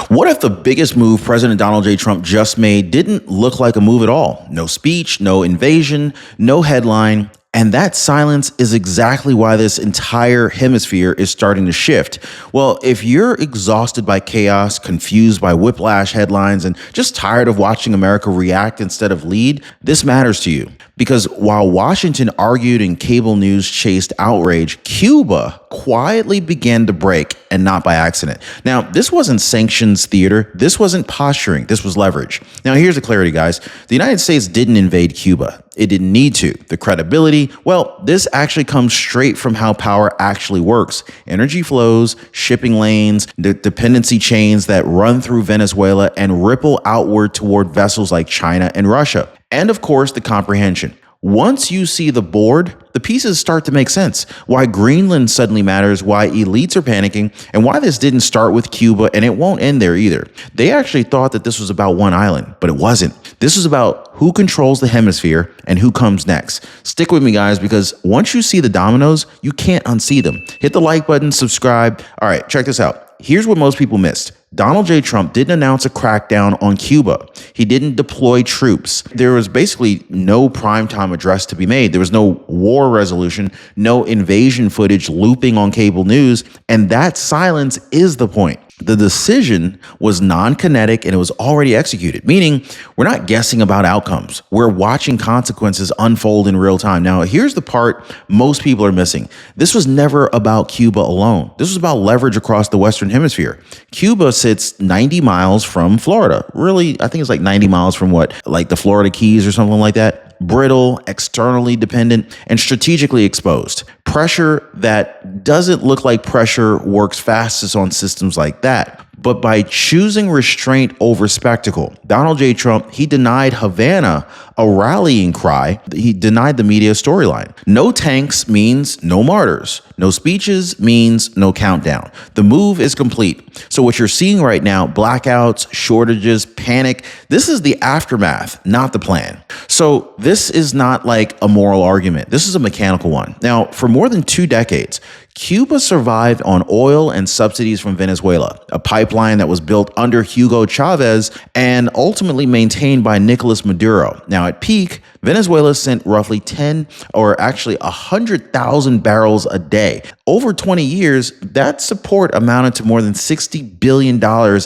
What if the biggest move President Donald J. Trump just made didn't look like a move at all? No speech, no invasion, no headline. And that silence is exactly why this entire hemisphere is starting to shift. Well, if you're exhausted by chaos, confused by whiplash headlines, and just tired of watching America react instead of lead, this matters to you. Because while Washington argued and cable news chased outrage, Cuba quietly began to break, and not by accident. Now, this wasn't sanctions theater. This wasn't posturing. This was leverage. Now, here's the clarity, guys. The United States didn't invade Cuba. It didn't need to. The credibility, well, this actually comes straight from how power actually works. Energy flows, shipping lanes, the dependency chains that run through Venezuela and ripple outward toward vessels like China and Russia. And of course, the comprehension. Once you see the board, the pieces start to make sense. Why Greenland suddenly matters, why elites are panicking, and why this didn't start with Cuba, and it won't end there either. They actually thought that this was about one island, but it wasn't. This is about who controls the hemisphere and who comes next. Stick with me, guys, because once you see the dominoes, you can't unsee them. Hit the like button, subscribe. All right, check this out. Here's what most people missed. Donald J. Trump didn't announce a crackdown on Cuba. He didn't deploy troops. There was basically no primetime address to be made. There was no war resolution, no invasion footage looping on cable news, and that silence is the point. The decision was non-kinetic and it was already executed, meaning we're not guessing about outcomes. We're watching consequences unfold in real time. Now, here's the part most people are missing. This was never about Cuba alone. This was about leverage across the Western Hemisphere. Cuba sits 90 miles from Florida. Really, I think it's like 90 miles from like the Florida Keys or something like that. Brittle, externally dependent, and strategically exposed. Pressure that doesn't look like pressure works fastest on systems like that. But by choosing restraint over spectacle, Donald J. Trump, he denied Havana a rallying cry. He denied the media storyline. No tanks means no martyrs. No speeches means no countdown. The move is complete. So what you're seeing right now, blackouts, shortages, panic, this is the aftermath, not the plan. So this is not like a moral argument. This is a mechanical one. Now, for more than 2 decades, Cuba survived on oil and subsidies from Venezuela, a pipeline that was built under Hugo Chavez and ultimately maintained by Nicolas Maduro. Now, at peak, Venezuela sent roughly 100,000 barrels a day. Over 20 years, that support amounted to more than $60 billion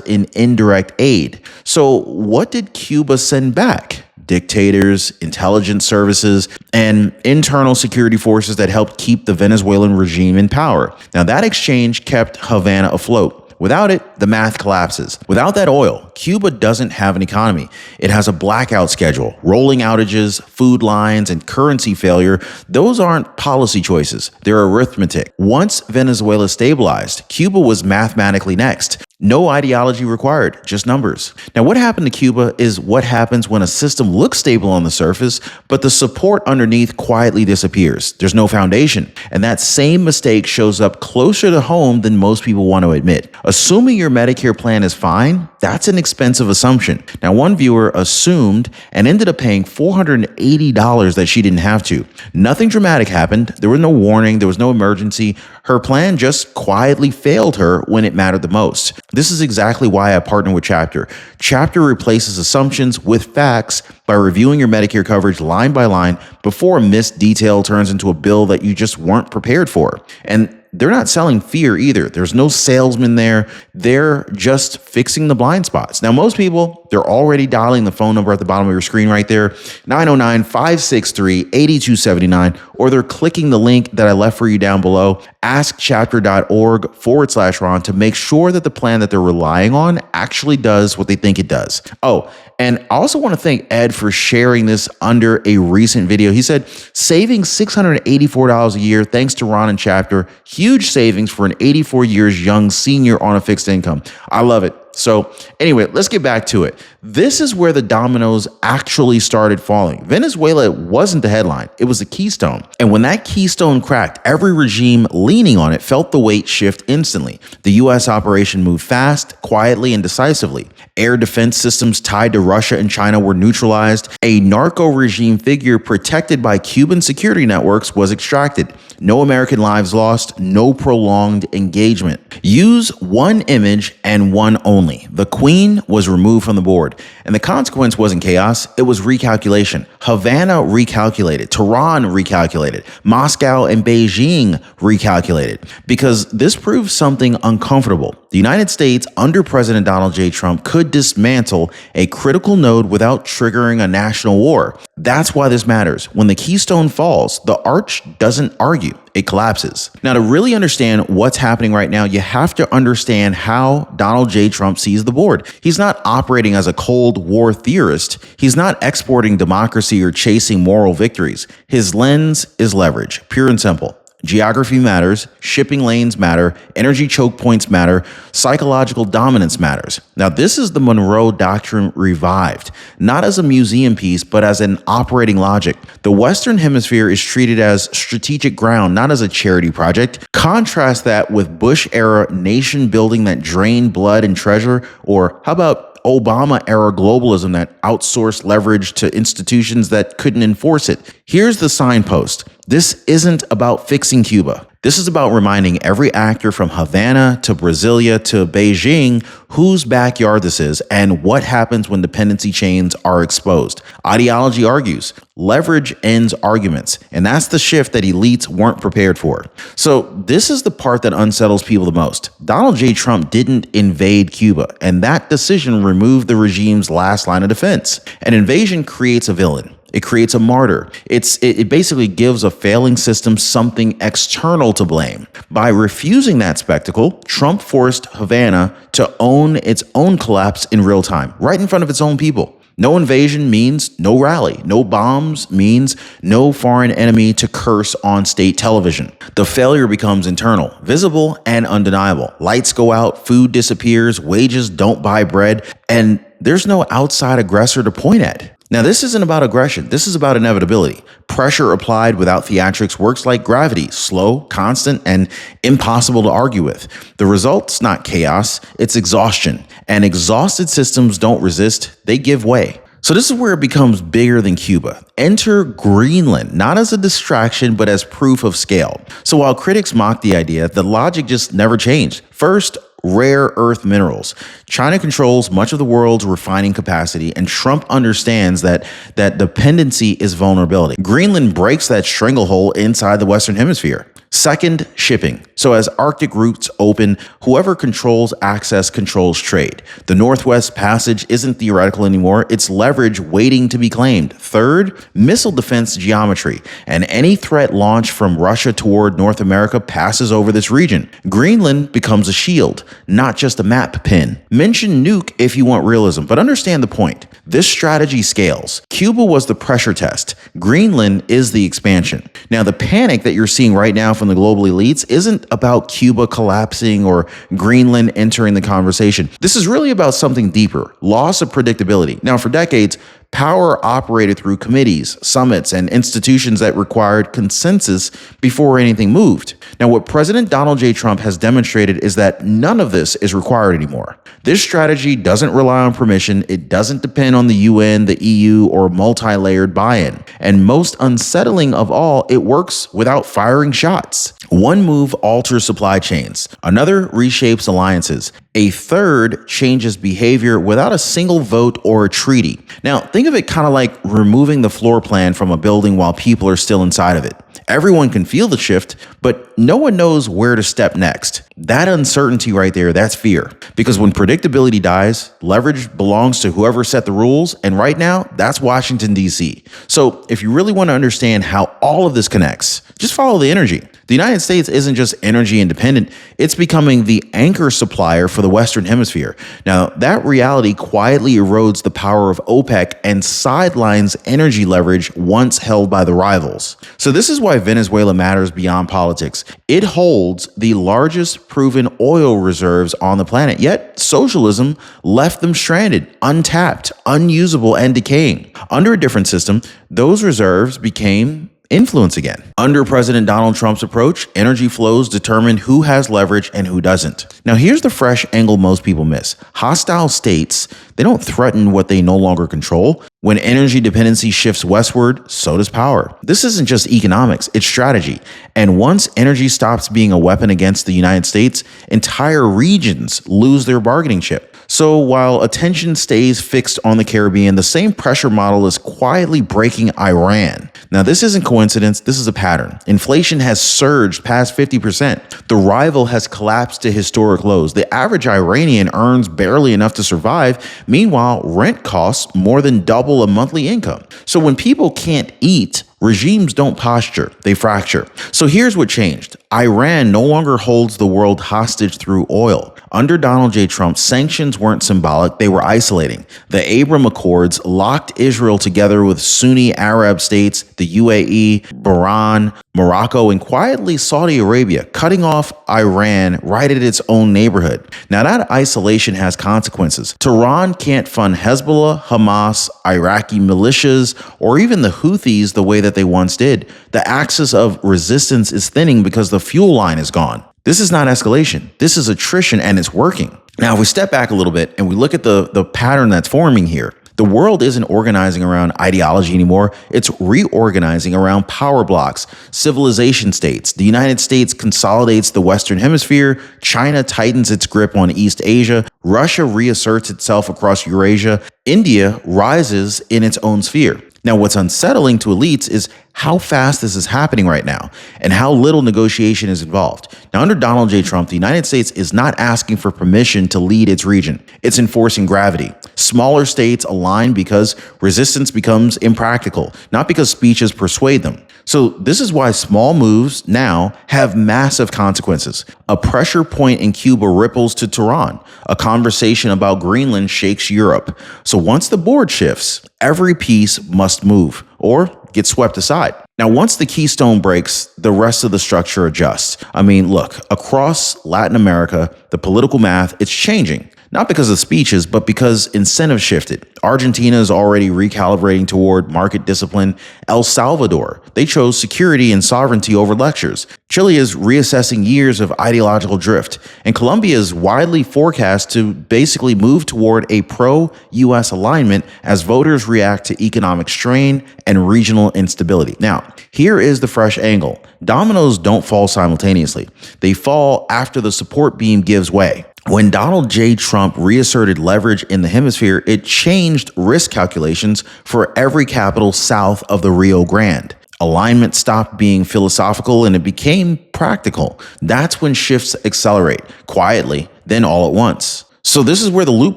in indirect aid. So what did Cuba send back? Dictators, intelligence services, and internal security forces that helped keep the Venezuelan regime in power. Now, that exchange kept Havana afloat. Without it, the math collapses. Without that oil, Cuba doesn't have an economy. It has a blackout schedule, rolling outages, food lines, and currency failure. Those aren't policy choices. They're arithmetic. Once Venezuela stabilized, Cuba was mathematically next. No ideology required, just numbers. Now, what happened to Cuba is what happens when a system looks stable on the surface, but the support underneath quietly disappears. There's no foundation. And that same mistake shows up closer to home than most people want to admit. Assuming your Medicare plan is fine, that's an expensive assumption. Now, one viewer assumed and ended up paying $480 that she didn't have to. Nothing dramatic happened. There was no warning. There was no emergency. Her plan just quietly failed her when it mattered the most. This is exactly why I partner with Chapter. Chapter replaces assumptions with facts by reviewing your Medicare coverage line by line before a missed detail turns into a bill that you just weren't prepared for. And they're not selling fear either. There's no salesman there. They're just fixing the blind spots. Now, most people, they're already dialing the phone number at the bottom of your screen right there, 909-563-8279, or they're clicking the link that I left for you down below, askchapter.org/Ron, to make sure that the plan that they're relying on actually does what they think it does. Oh, and I also want to thank Ed for sharing this under a recent video. He said, saving $684 a year thanks to Ron and Chapter. Huge savings for an 84 years young senior on a fixed income. I love it. So anyway, let's get back to it. This is where the dominoes actually started falling. Venezuela wasn't the headline. It was the keystone. And when that keystone cracked, every regime leaning on it felt the weight shift instantly. The U.S. operation moved fast, quietly, and decisively. Air defense systems tied to Russia and China were neutralized. A narco regime figure protected by Cuban security networks was extracted. No American lives lost, no prolonged engagement. Use one image and one only only. The queen was removed from the board. And the consequence wasn't chaos, it was recalculation. Havana recalculated, Tehran recalculated, Moscow and Beijing recalculated. Because this proves something uncomfortable. The United States, under President Donald J. Trump, could dismantle a critical node without triggering a national war. That's why this matters. When the keystone falls, the arch doesn't argue. It collapses. Now, to really understand what's happening right now, you have to understand how Donald J. Trump sees the board. He's not operating as a Cold War theorist. He's not exporting democracy or chasing moral victories. His lens is leverage, pure and simple. Geography matters, shipping lanes matter, energy choke points matter, psychological dominance matters. Now, this is the Monroe Doctrine revived, not as a museum piece, but as an operating logic. The Western Hemisphere is treated as strategic ground, not as a charity project. Contrast that with Bush-era nation building that drained blood and treasure, or how about Obama-era globalism that outsourced leverage to institutions that couldn't enforce it? Here's the signpost. This isn't about fixing Cuba. This is about reminding every actor from Havana to Brasilia to Beijing whose backyard this is and what happens when dependency chains are exposed. Ideology argues. Leverage ends arguments. And that's the shift that elites weren't prepared for. So this is the part that unsettles people the most. Donald J. Trump didn't invade Cuba, and that decision removed the regime's last line of defense. An invasion creates a villain. It creates a martyr. It basically gives a failing system something external to blame. By refusing that spectacle, Trump forced Havana to own its own collapse in real time, right in front of its own people. No invasion means no rally. No bombs means no foreign enemy to curse on state television. The failure becomes internal, visible, and undeniable. Lights go out, food disappears, wages don't buy bread, and there's no outside aggressor to point at. Now, this isn't about aggression. This is about inevitability. Pressure applied without theatrics works like gravity, slow, constant, and impossible to argue with. The result's not chaos, it's exhaustion. And exhausted systems don't resist, they give way. So this is where it becomes bigger than Cuba. Enter Greenland, not as a distraction, but as proof of scale. So while critics mock the idea, the logic just never changed. First, rare earth minerals. China controls much of the world's refining capacity, and Trump understands that dependency is vulnerability. Greenland breaks that stranglehold inside the Western Hemisphere. Second, shipping. So as Arctic routes open, whoever controls access controls trade. The Northwest Passage isn't theoretical anymore. It's leverage waiting to be claimed. Third, missile defense geometry. And any threat launched from Russia toward North America passes over this region. Greenland becomes a shield, not just a map pin. Mention nuke if you want realism, but understand the point. This strategy scales. Cuba was the pressure test. Greenland is the expansion. Now, the panic that you're seeing right now from the global elites isn't about Cuba collapsing or Greenland entering the conversation. This is really about something deeper, loss of predictability. Now, for decades, power operated through committees, summits, and institutions that required consensus before anything moved. Now, what President Donald J. Trump has demonstrated is that none of this is required anymore. This strategy doesn't rely on permission. It doesn't depend on the UN, the EU, or multi-layered buy-in. And most unsettling of all, it works without firing shots. One move alters supply chains. Another reshapes alliances. A third changes behavior without a single vote or a treaty. Now, think of it kind of like removing the floor plan from a building while people are still inside of it. Everyone can feel the shift, but no one knows where to step next. That uncertainty right there, that's fear. Because when predictability dies, leverage belongs to whoever set the rules, and right now, that's Washington, D.C. So if you really want to understand how all of this connects, just follow the energy. The United States isn't just energy independent, it's becoming the anchor supplier for the Western Hemisphere. Now, that reality quietly erodes the power of OPEC and sidelines energy leverage once held by the rivals. So this is why Venezuela matters beyond politics. It holds the largest proven oil reserves on the planet, yet socialism left them stranded, untapped, unusable, and decaying. Under a different system, those reserves became influence again. Under President Donald Trump's approach, energy flows determine who has leverage and who doesn't. Now, here's the fresh angle most people miss. Hostile states, they don't threaten what they no longer control. When energy dependency shifts westward, so does power. This isn't just economics, it's strategy. And once energy stops being a weapon against the United States, entire regions lose their bargaining chip. So while attention stays fixed on the Caribbean, the same pressure model is quietly breaking Iran. Now, this isn't coincidence. This is a pattern. Inflation has surged past 50%. The rival has collapsed to historic lows. The average Iranian earns barely enough to survive. Meanwhile, rent costs more than double a monthly income. So when people can't eat, regimes don't posture, they fracture. So here's what changed. Iran no longer holds the world hostage through oil. Under Donald J. Trump, sanctions weren't symbolic, they were isolating. The Abraham Accords locked Israel together with Sunni Arab states, the UAE, Bahrain, Morocco, and quietly Saudi Arabia, cutting off Iran right at its own neighborhood. Now that isolation has consequences. Tehran can't fund Hezbollah, Hamas, Iraqi militias, or even the Houthis the way that they once did. The axis of resistance is thinning because the fuel line is gone. This is not escalation. This is attrition, and it's working. Now, if we step back a little bit and we look at the pattern that's forming here, the world isn't organizing around ideology anymore. It's reorganizing around power blocks, civilization states. The United States consolidates the Western Hemisphere. China tightens its grip on East Asia. Russia reasserts itself across Eurasia. India rises in its own sphere. Now, what's unsettling to elites is how fast this is happening right now and how little negotiation is involved. Now, under Donald J. Trump, the United States is not asking for permission to lead its region. It's enforcing gravity. Smaller states align because resistance becomes impractical, not because speeches persuade them. So this is why small moves now have massive consequences. A pressure point in Cuba ripples to Tehran. A conversation about Greenland shakes Europe. So once the board shifts, every piece must move or get swept aside. Now, once the keystone breaks, the rest of the structure adjusts. I mean, look, across Latin America, the political math, it's changing. Not because of speeches, but because incentives shifted. Argentina is already recalibrating toward market discipline. El Salvador, they chose security and sovereignty over lectures. Chile is reassessing years of ideological drift. And Colombia is widely forecast to basically move toward a pro-U.S. alignment as voters react to economic strain and regional instability. Now, here is the fresh angle. Dominoes don't fall simultaneously. They fall after the support beam gives way. When Donald J. Trump reasserted leverage in the hemisphere, it changed risk calculations for every capital south of the Rio Grande. Alignment stopped being philosophical and it became practical. That's when shifts accelerate, quietly, then all at once. So this is where the loop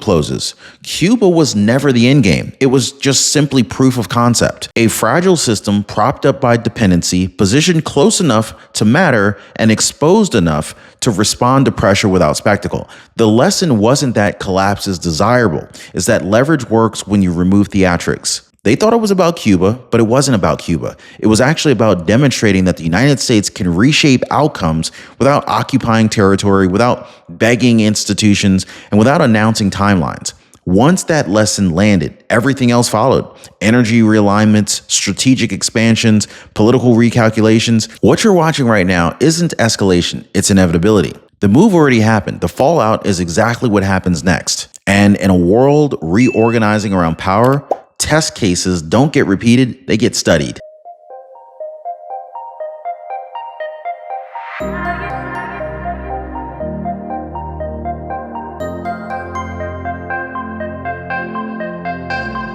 closes. Cuba was never the end game. It was just simply proof of concept. A fragile system propped up by dependency, positioned close enough to matter, and exposed enough to respond to pressure without spectacle. The lesson wasn't that collapse is desirable. It's that leverage works when you remove theatrics. They thought it was about Cuba, but it wasn't about Cuba. It was actually about demonstrating that the United States can reshape outcomes without occupying territory, without begging institutions, and without announcing timelines. Once that lesson landed, everything else followed. Energy realignments, strategic expansions, political recalculations. What you're watching right now isn't escalation, it's inevitability. The move already happened. The fallout is exactly what happens next. And in a world reorganizing around power, test cases don't get repeated, they get studied.